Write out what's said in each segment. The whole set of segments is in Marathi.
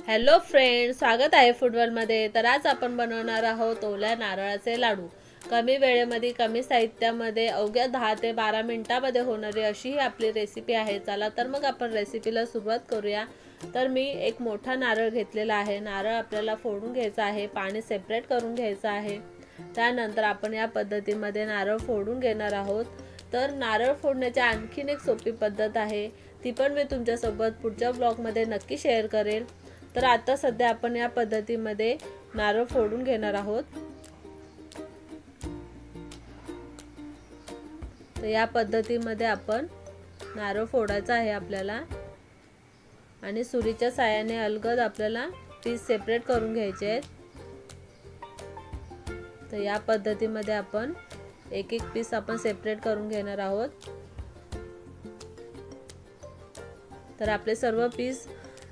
हॅलो फ्रेंड्स, स्वागत आहे फूडवर्ल्डमध्ये। तर आज आपण बनवणार आहोत ओल्या नारळाचे लाडू। कमी वेळेमध्ये कमी साहित्यामध्ये अवघ्या 10 ते 12 मिनिटांमध्ये होणारी अशी ही आपली रेसिपी आहे। चला तर मग आपण रेसिपीला सुरुवात करूया। तर मी एक मोठा नारळ घेतलेला आहे। नारळ आपल्याला फोडून घ्यायचा आहे, पाणी सेपरेट करून घ्यायचं आहे। त्यानंतर आपण या पद्धतीमध्ये नारळ फोडून घेणार आहोत। तर नारळ फोडण्याची आणखीन एक सोपी पद्धत आहे, ती पण मी तुमच्यासोबत पुढच्या ब्लॉगमध्ये नक्की शेअर करेल। तर आता सध्या आपण या पद्धतीमध्ये नारळ फोडून घेणार आहोत। तर या पद्धतीमध्ये आपण नारळ फोडायचा आहे आपल्याला, आणि सुरीच्या साहाय्याने अलगद आपल्याला पीस सेपरेट करून घ्यायचे आहेत। तर या पद्धतीमध्ये आपण एक एक पीस आपण सेपरेट करून घेणार आहोत। तर आपले सर्व पीस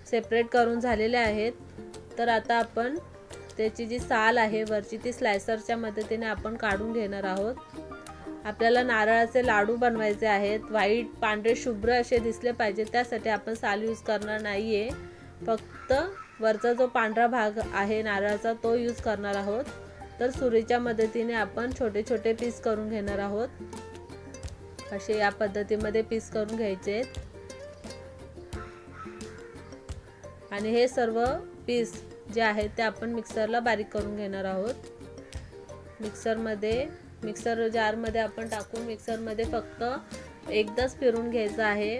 सेपरेट करून झालेले आहेत। तर आता आपण त्याची जी साल आहे वरची, ती स्लायसरच्या मदतीने आपण काढून घेणार आहोत। आपल्याला नारळाचे लाडू बनवायचे आहेत, व्हाईट पांढरे शुभ्र असे दिसले पाहिजे, त्यासाठी आपण साल यूज करणार नाहीये। फक्त वरचा जो पांढरा भाग आहे नारळाचा तो यूज करणार आहोत। तर सुरीच्या मदतीने आपण छोटे छोटे पीस करून घेणार आहोत। असे या पद्धतीमध्ये पीस करून घ्यायचे आहेत। आणि हे सर्व पीस जे आहेत ते आपण मिक्सरला बारीक करून घेणार आहोत। मिक्सर जारमध्ये आपण टाकून मिक्सरमध्ये फक्त एकदाच फिरून घ्यायचं आहे।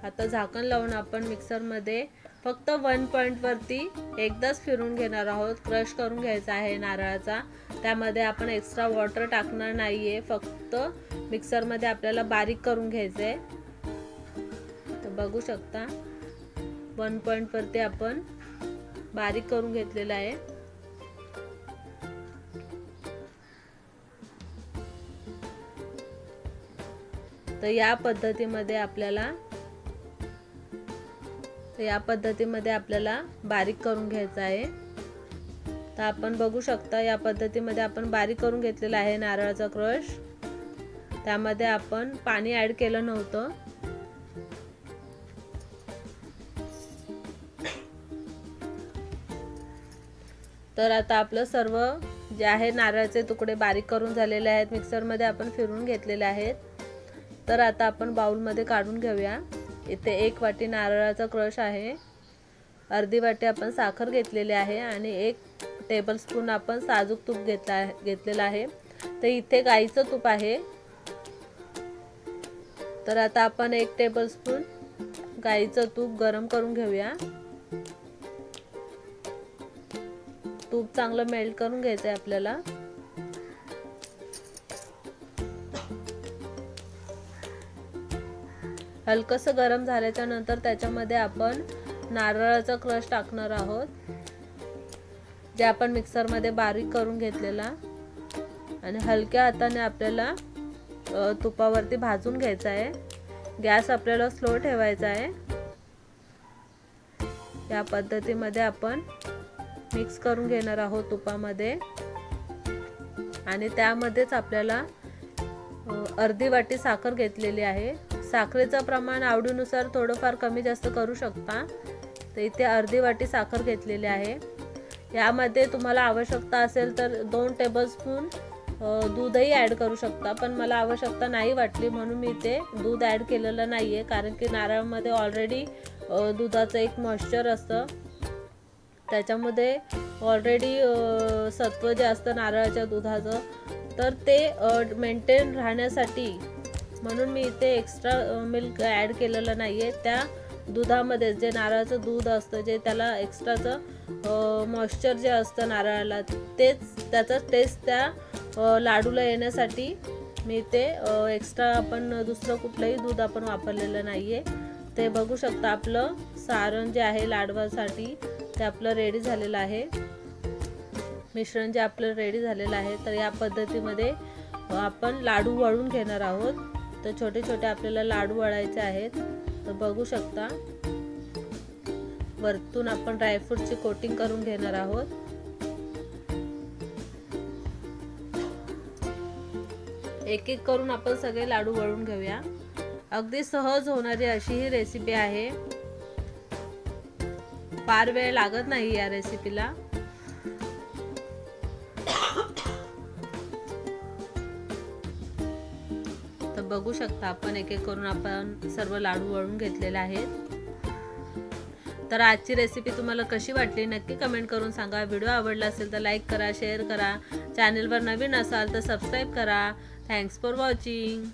आता झाकण लावून आपण मिक्सरमध्ये फक्त 1 पॉइंट वरती एकदाच फिरून घेणार आहोत। क्रश करून घ्यायचा आहे नारळाचा, त्यामध्ये आपण एक्स्ट्रा वॉटर टाकणार नाहीये, फक्त मिक्सरमध्ये आपल्याला बारीक करून घ्यायचे। तर बघू शकता 1 पॉइंट वरती आपण बारीक करून घेतलेला आहे। तर या पद्धतीमध्ये आपल्याला बारीक करून घ्यायचं आहे। तर आपण बघू शकता या पद्धतीमध्ये आपण बारीक करून घेतलेला आहे नारळाचा क्रश। त्यामध्ये आपण पाणी ऍड केलं नव्हतं। तर आता आपलं सर्व जे आहे नारळाचे तुकडे बारीक करून झालेले आहेत, मिक्सरमध्ये आपण फिरून घेतलेले आहेत। तर आता आपण बाउलमध्ये काढून घेऊया। इथे 1 वाटी नारळाचा क्रश आहे, अर्धी वाटी आपण साखर घेतलेली आहे, आणि 1 टेबलस्पून आपण साजूक तूप घेतलेला आहे। तर इथे गाईचं तूप आहे। तर आता आपण 1 टेबलस्पून गाईचं तूप गरम करून घेऊया। तूप चांगलं मेल्ट करून घ्यायचं आहे आपल्याला। हलकसं गरम झाल्याच्या नंतर त्याच्यामध्ये आपण नारळाचा क्रश टाकणार आहोत, जे आपण मिक्सरमध्ये बारीक करून घेतलेला, आणि हलक्या हाताने आपल्याला तुपावरती भाजून घ्यायचा आहे। गॅस आपल्याला स्लो ठेवायचा आहे। या पद्धतीमध्ये आपण मिक्स करून घेणार आहोत तुपामध्ये, आणि त्यामध्येच आपल्याला अर्धी वाटी साखर घेतलेली आहे। साखरेचं प्रमाण आवडीनुसार थोडंफार कमी जास्त करू शकता। तर इथे अर्धी वाटी साखर घेतलेली आहे। यामध्ये तुम्हाला आवश्यकता असेल तर 2 टेबलस्पून दूधही ऍड करू शकता, पण मला आवश्यकता नाही वाटली म्हणून मी इथे दूध ऍड केलेलं नाहीये, कारण की नारळामध्ये ऑलरेडी दुधाचं एक मॉइश्चर असतं, त्याच्यामध्ये ऑलरेडी सत्व जे असतं नारळाच्या दुधाचं, तर ते मेंटेन राहण्यासाठी म्हणून मी इथे एक्स्ट्रा मिल्क ऍड केलेलं नाहीये। त्या दुधामध्ये जे नारळाचं दूध असतं, जे त्याला एक्स्ट्राचं मॉइश्चर जे असतं नारळाला, त्याचा टेस्ट त्या लाडूला येण्यासाठी मी इथे एक्स्ट्रा आपण दुसरं कुठलंही दूध आपण वापरलेलं नाहीये। ते बघू शकता आपलं सारण जे आहे लाडवासाठी ते आपलं रेडी झालेलं आहे, मिश्रण जे आपलं रेडी झालेलं आहे। तर या पद्धतीमध्ये आपण लाडू वळून घेणार आहोत। तर छोटे छोटे आपल्याला लाडू वळायचे आहेत। तर बघू शकता वरतून आपण ड्रायफ्रूटची कोटिंग करून घेणार आहोत। एक एक करून आपण सगळे लाडू वळून घेऊया। अगदी सहज होणारी अशी ही रेसिपी आहे। फार वेळ लागत नाही या रेसिपीला। तर बघू शकता आपण एक एक करून आपण सर्व लाडू वळून घेतलेले आहेत। तर आजची रेसिपी तुम्हाला कशी वाटली नक्की कमेंट करून सांगा। व्हिडिओ आवडला असेल तर लाईक करा, शेअर करा, चॅनलवर नवीन असाल तर सबस्क्राईब करा। Thanks for watching.